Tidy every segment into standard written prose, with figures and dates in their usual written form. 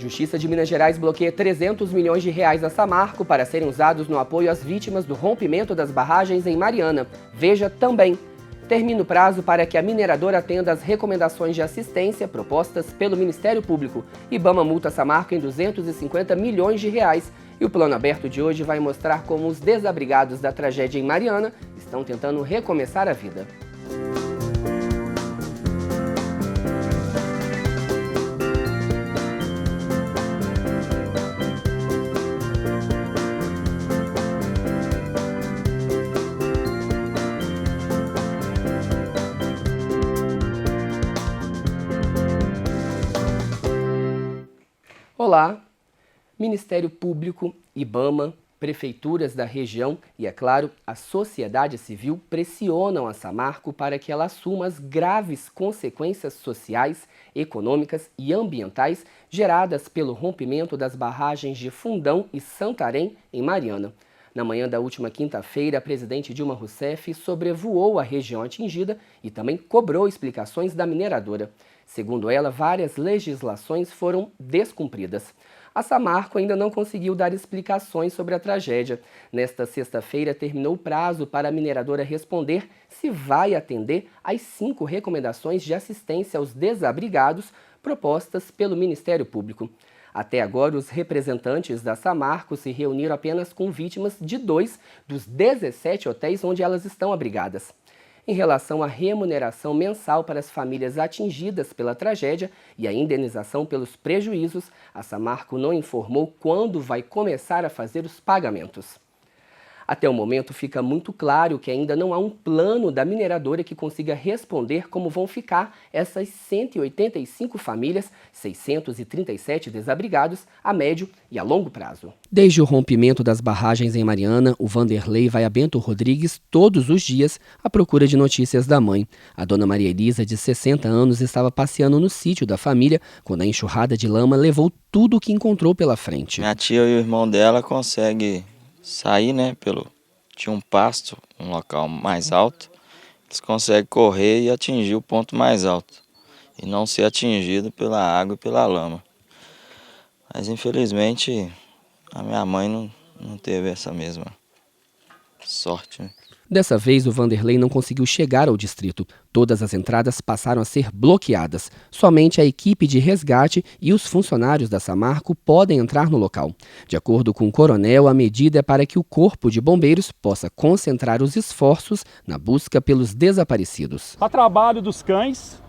Justiça de Minas Gerais bloqueia 300 milhões de reais da Samarco para serem usados no apoio às vítimas do rompimento das barragens em Mariana. Veja também. Termina o prazo para que a mineradora atenda às recomendações de assistência propostas pelo Ministério Público. IBAMA multa a Samarco em 250 milhões de reais. E o Plano Aberto de hoje vai mostrar como os desabrigados da tragédia em Mariana estão tentando recomeçar a vida. Olá! Ministério Público, IBAMA, prefeituras da região e, é claro, a sociedade civil pressionam a Samarco para que ela assuma as graves consequências sociais, econômicas e ambientais geradas pelo rompimento das barragens de Fundão e Santarém, em Mariana. Na manhã da última quinta-feira, a presidente Dilma Rousseff sobrevoou a região atingida e também cobrou explicações da mineradora. Segundo ela, várias legislações foram descumpridas. A Samarco ainda não conseguiu dar explicações sobre a tragédia. Nesta sexta-feira, terminou o prazo para a mineradora responder se vai atender às 5 recomendações de assistência aos desabrigados propostas pelo Ministério Público. Até agora, os representantes da Samarco se reuniram apenas com vítimas de 2 dos 17 hotéis onde elas estão abrigadas. Em relação à remuneração mensal para as famílias atingidas pela tragédia e a indenização pelos prejuízos, a Samarco não informou quando vai começar a fazer os pagamentos. Até o momento, fica muito claro que ainda não há um plano da mineradora que consiga responder como vão ficar essas 185 famílias, 637 desabrigados, a médio e a longo prazo. Desde o rompimento das barragens em Mariana, o Vanderlei vai a Bento Rodrigues todos os dias à procura de notícias da mãe. A dona Maria Elisa, de 60 anos, estava passeando no sítio da família quando a enxurrada de lama levou tudo o que encontrou pela frente. Minha tia e o irmão dela conseguem sair, né, tinha um pasto, um local mais alto, eles conseguem correr e atingir o ponto mais alto e não ser atingido pela água e pela lama. Mas infelizmente a minha mãe não teve essa mesma sorte, né? Dessa vez, o Vanderlei não conseguiu chegar ao distrito. Todas as entradas passaram a ser bloqueadas. Somente a equipe de resgate e os funcionários da Samarco podem entrar no local. De acordo com o coronel, a medida é para que o Corpo de Bombeiros possa concentrar os esforços na busca pelos desaparecidos. Para trabalho dos cães,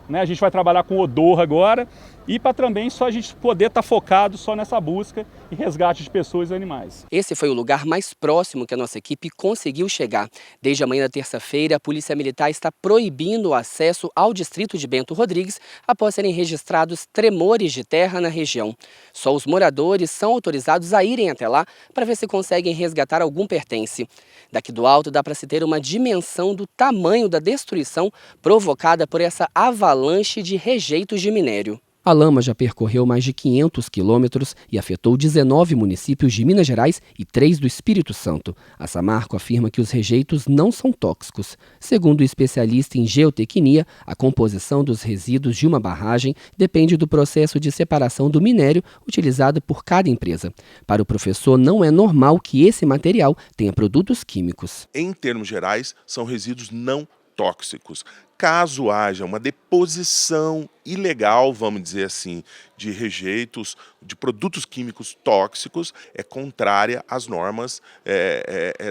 né, a gente vai trabalhar com odor agora e para também só a gente poder estar focado só nessa busca e resgate de pessoas e animais. Esse foi o lugar mais próximo que a nossa equipe conseguiu chegar. Desde a manhã da terça-feira, a Polícia Militar está proibindo o acesso ao distrito de Bento Rodrigues após serem registrados tremores de terra na região. Só os moradores são autorizados a irem até lá para ver se conseguem resgatar algum pertence. Daqui do alto dá para se ter uma dimensão do tamanho da destruição provocada por essa avalanche de rejeitos de minério. A lama já percorreu mais de 500 quilômetros e afetou 19 municípios de Minas Gerais e 3 do Espírito Santo. A Samarco afirma que os rejeitos não são tóxicos. Segundo o especialista em geotecnia, a composição dos resíduos de uma barragem depende do processo de separação do minério utilizado por cada empresa. Para o professor, não é normal que esse material tenha produtos químicos. Em termos gerais, são resíduos não tóxicos. Caso haja uma deposição ilegal, vamos dizer assim, de rejeitos, de produtos químicos tóxicos, é contrária às normas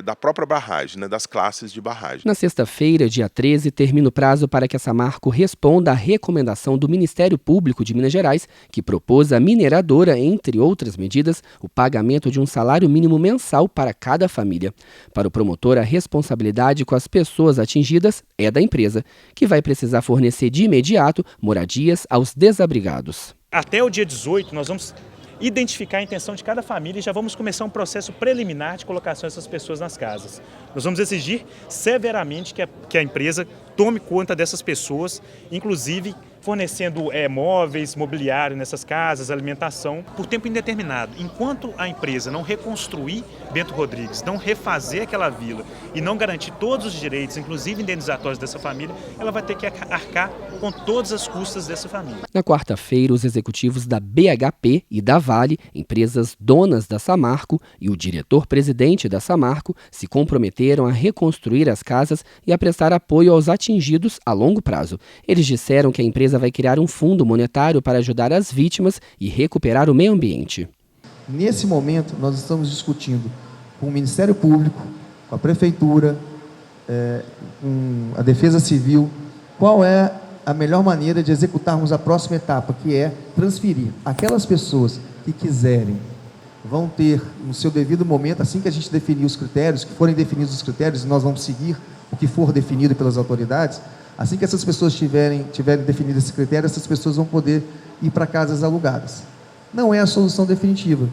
da própria barragem, né, das classes de barragem. Na sexta-feira, dia 13, termina o prazo para que a Samarco responda à recomendação do Ministério Público de Minas Gerais, que propôs à mineradora, entre outras medidas, o pagamento de um salário mínimo mensal para cada família. Para o promotor, a responsabilidade com as pessoas atingidas é da empresa, que vai precisar fornecer de imediato moradias aos desabrigados. Até o dia 18, nós vamos identificar a intenção de cada família e já vamos começar um processo preliminar de colocação dessas pessoas nas casas. Nós vamos exigir severamente que a empresa tome conta dessas pessoas, inclusive fornecendo móveis, mobiliário nessas casas, alimentação, por tempo indeterminado. Enquanto a empresa não reconstruir Bento Rodrigues, não refazer aquela vila e não garantir todos os direitos, inclusive indenizatórios dessa família, ela vai ter que arcar com todas as custas dessa família. Na quarta-feira, os executivos da BHP e da Vale, empresas donas da Samarco, e o diretor-presidente da Samarco se comprometeram a reconstruir as casas e a prestar apoio aos atingidos a longo prazo. Eles disseram que a empresa vai criar um fundo monetário para ajudar as vítimas e recuperar o meio ambiente. Nesse momento, nós estamos discutindo com o Ministério Público, com a Prefeitura, com a Defesa Civil, qual é a melhor maneira de executarmos a próxima etapa, que é transferir. Aquelas pessoas que quiserem vão ter, no seu devido momento, assim que a gente definir os critérios, que forem definidos os critérios, e nós vamos seguir o que for definido pelas autoridades, assim que essas pessoas tiverem definido esse critério, essas pessoas vão poder ir para casas alugadas. Não é a solução definitiva,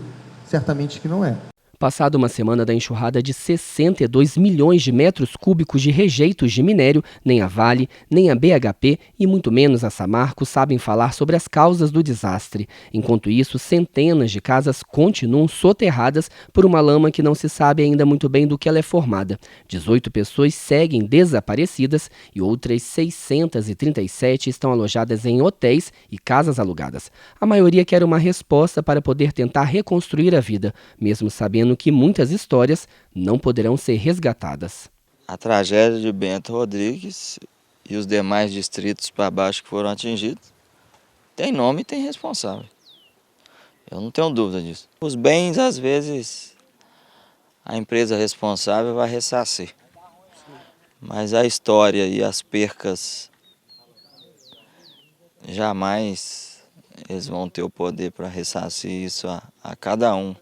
certamente que não é. Passada uma semana da enxurrada de 62 milhões de metros cúbicos de rejeitos de minério, nem a Vale, nem a BHP e muito menos a Samarco sabem falar sobre as causas do desastre. Enquanto isso, centenas de casas continuam soterradas por uma lama que não se sabe ainda muito bem do que ela é formada. 18 pessoas seguem desaparecidas e outras 637 estão alojadas em hotéis e casas alugadas. A maioria quer uma resposta para poder tentar reconstruir a vida, mesmo sabendo que muitas histórias não poderão ser resgatadas. A tragédia de Bento Rodrigues e os demais distritos para baixo que foram atingidos tem nome e tem responsável. Eu não tenho dúvida disso. Os bens, às vezes, a empresa responsável vai ressarcir. Mas a história e as percas, jamais eles vão ter o poder para ressarcir isso a cada um.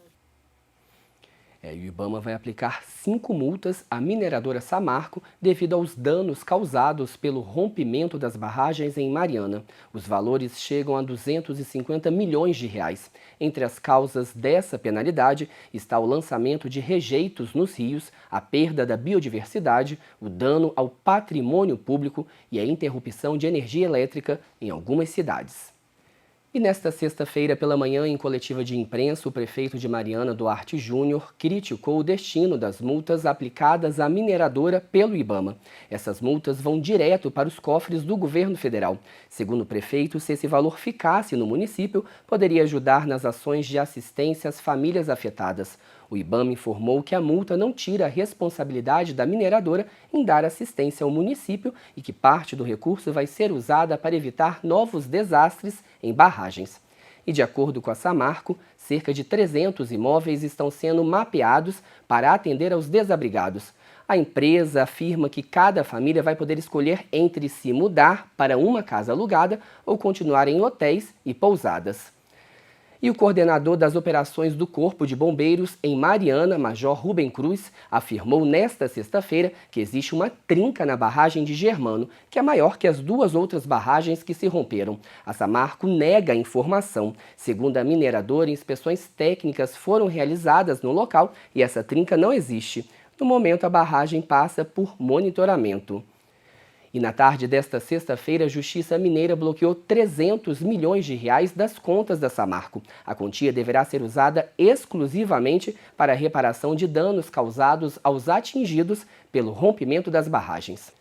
O IBAMA vai aplicar 5 multas à mineradora Samarco devido aos danos causados pelo rompimento das barragens em Mariana. Os valores chegam a 250 milhões de reais. Entre as causas dessa penalidade está o lançamento de rejeitos nos rios, a perda da biodiversidade, o dano ao patrimônio público e a interrupção de energia elétrica em algumas cidades. E nesta sexta-feira pela manhã, em coletiva de imprensa, o prefeito de Mariana, Duarte Júnior, criticou o destino das multas aplicadas à mineradora pelo IBAMA. Essas multas vão direto para os cofres do governo federal. Segundo o prefeito, se esse valor ficasse no município, poderia ajudar nas ações de assistência às famílias afetadas. O IBAMA informou que a multa não tira a responsabilidade da mineradora em dar assistência ao município e que parte do recurso vai ser usada para evitar novos desastres em barragens. E de acordo com a Samarco, cerca de 300 imóveis estão sendo mapeados para atender aos desabrigados. A empresa afirma que cada família vai poder escolher entre se mudar para uma casa alugada ou continuar em hotéis e pousadas. E o coordenador das operações do Corpo de Bombeiros em Mariana, Major Rubem Cruz, afirmou nesta sexta-feira que existe uma trinca na barragem de Germano, que é maior que as 2 outras barragens que se romperam. A Samarco nega a informação. Segundo a mineradora, inspeções técnicas foram realizadas no local e essa trinca não existe. No momento, a barragem passa por monitoramento. E na tarde desta sexta-feira, a Justiça Mineira bloqueou 300 milhões de reais das contas da Samarco. A quantia deverá ser usada exclusivamente para a reparação de danos causados aos atingidos pelo rompimento das barragens.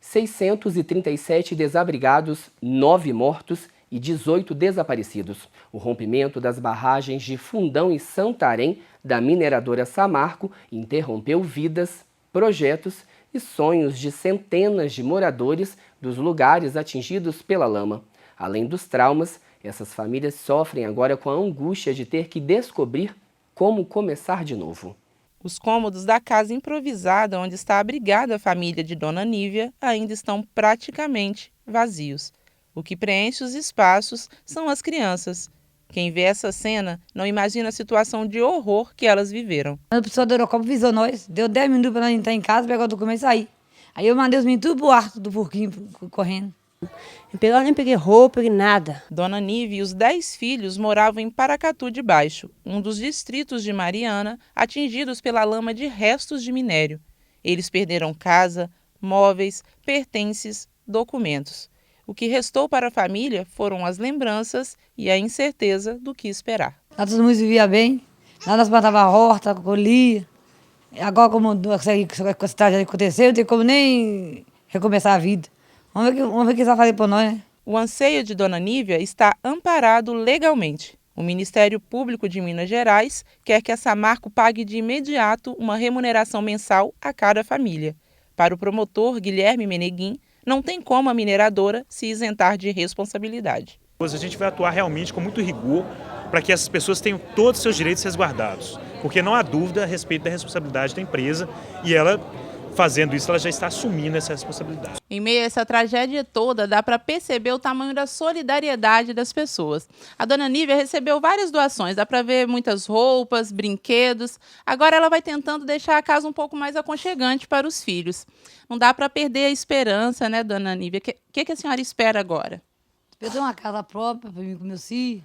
637 desabrigados, 9 mortos e 18 desaparecidos. O rompimento das barragens de Fundão e Santarém, da mineradora Samarco, interrompeu vidas, projetos e sonhos de centenas de moradores dos lugares atingidos pela lama. Além dos traumas, essas famílias sofrem agora com a angústia de ter que descobrir como começar de novo. Os cômodos da casa improvisada onde está abrigada a família de Dona Nívia ainda estão praticamente vazios. O que preenche os espaços são as crianças. Quem vê essa cena não imagina a situação de horror que elas viveram. A pessoa do Eurocopa avisou nós, deu 10 minutos para nós entrar em casa, pegar o documento e sair. Aí eu mandei os meninos tudo pro arco do porquinho correndo. Eu nem peguei roupa, nem nada. Dona Nívia e os 10 filhos moravam em Paracatu de Baixo, um dos distritos de Mariana atingidos pela lama de restos de minério. Eles perderam casa, móveis, pertences, documentos. O que restou para a família foram as lembranças e a incerteza do que esperar. Lá todo mundo vivia bem, lá nós plantava horta, colhia. Agora, como essa tragédia aconteceu, não tem como nem recomeçar a vida. Vamos ver o que eles vão fazer por nós, né? O anseio de Dona Nívia está amparado legalmente. O Ministério Público de Minas Gerais quer que a Samarco pague de imediato uma remuneração mensal a cada família. Para o promotor Guilherme Meneguin, não tem como a mineradora se isentar de responsabilidade. A gente vai atuar realmente com muito rigor para que essas pessoas tenham todos os seus direitos resguardados, porque não há dúvida a respeito da responsabilidade da empresa e ela, fazendo isso, ela já está assumindo essa responsabilidade. Em meio a essa tragédia toda, dá para perceber o tamanho da solidariedade das pessoas. A Dona Nívia recebeu várias doações, dá para ver muitas roupas, brinquedos. Agora ela vai tentando deixar a casa um pouco mais aconchegante para os filhos. Não dá para perder a esperança, né, Dona Nívia? O que a senhora espera agora? Eu tenho uma casa própria para mim com meus filhos,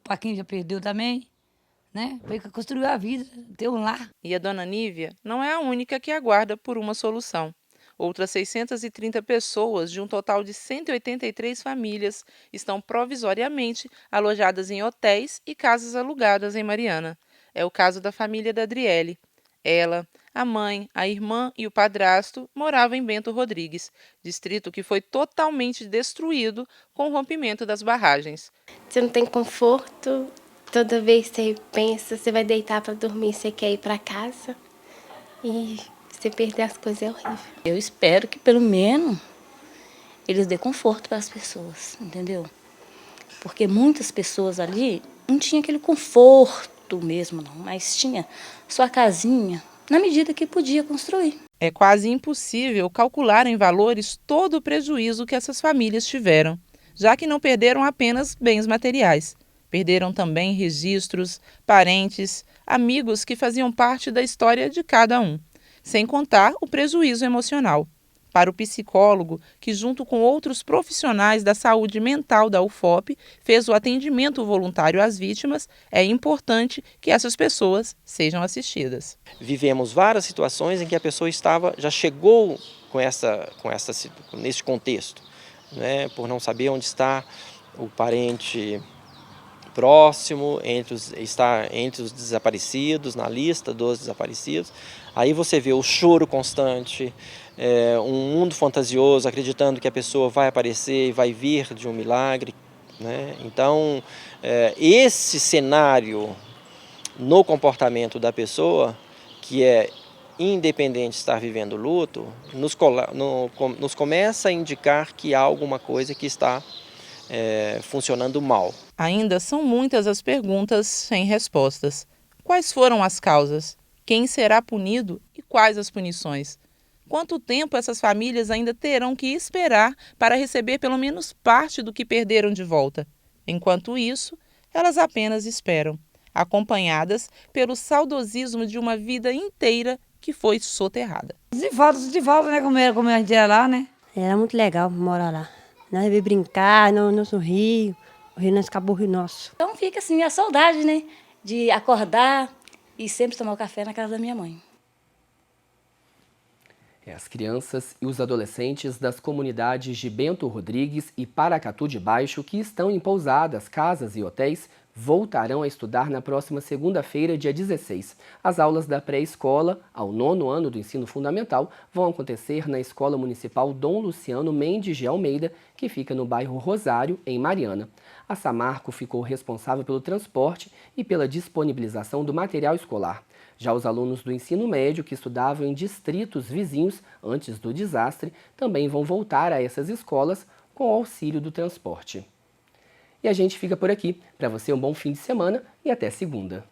para quem já perdeu também, né? Para construir a vida, ter um lar. E a Dona Nívia não é a única que aguarda por uma solução. Outras 630 pessoas, de um total de 183 famílias, estão provisoriamente alojadas em hotéis e casas alugadas em Mariana. É o caso da família da Adriele. Ela, a mãe, a irmã e o padrasto moravam em Bento Rodrigues, distrito que foi totalmente destruído com o rompimento das barragens. Você não tem conforto, toda vez que você pensa, você vai deitar para dormir, você quer ir para casa e você perder as coisas é horrível. Eu espero que pelo menos eles dêem conforto para as pessoas, entendeu? Porque muitas pessoas ali não tinham aquele conforto mesmo, não, mas tinha sua casinha na medida que podia construir. É quase impossível calcular em valores todo o prejuízo que essas famílias tiveram, já que não perderam apenas bens materiais. Perderam também registros, parentes, amigos que faziam parte da história de cada um, sem contar o prejuízo emocional. Para o psicólogo, que junto com outros profissionais da saúde mental da UFOP fez o atendimento voluntário às vítimas, é importante que essas pessoas sejam assistidas. Vivemos várias situações em que a pessoa já chegou nesse contexto, né, por não saber onde está o parente próximo, está entre os desaparecidos, na lista dos desaparecidos. Aí você vê o choro constante, um mundo fantasioso, acreditando que a pessoa vai aparecer e vai vir de um milagre, né? Então, esse cenário no comportamento da pessoa, que é independente de estar vivendo luto, nos começa a indicar que há alguma coisa que está funcionando mal. Ainda são muitas as perguntas sem respostas. Quais foram as causas? Quem será punido e quais as punições? Quanto tempo essas famílias ainda terão que esperar para receber pelo menos parte do que perderam de volta? Enquanto isso, elas apenas esperam, acompanhadas pelo saudosismo de uma vida inteira que foi soterrada. De falta, né? Como a gente era lá, né? Era muito legal morar lá. Nós íamos brincar no nosso rio, o rio nós acabou o rio nosso. Então fica assim a saudade, né? De acordar e sempre tomar o café na casa da minha mãe. As crianças e os adolescentes das comunidades de Bento Rodrigues e Paracatu de Baixo, que estão em pousadas, casas e hotéis, voltarão a estudar na próxima segunda-feira, dia 16. As aulas da pré-escola ao 9º ano do ensino fundamental vão acontecer na Escola Municipal Dom Luciano Mendes de Almeida, que fica no bairro Rosário, em Mariana. A Samarco ficou responsável pelo transporte e pela disponibilização do material escolar. Já os alunos do ensino médio que estudavam em distritos vizinhos antes do desastre também vão voltar a essas escolas com o auxílio do transporte. E a gente fica por aqui. Para você, um bom fim de semana e até segunda.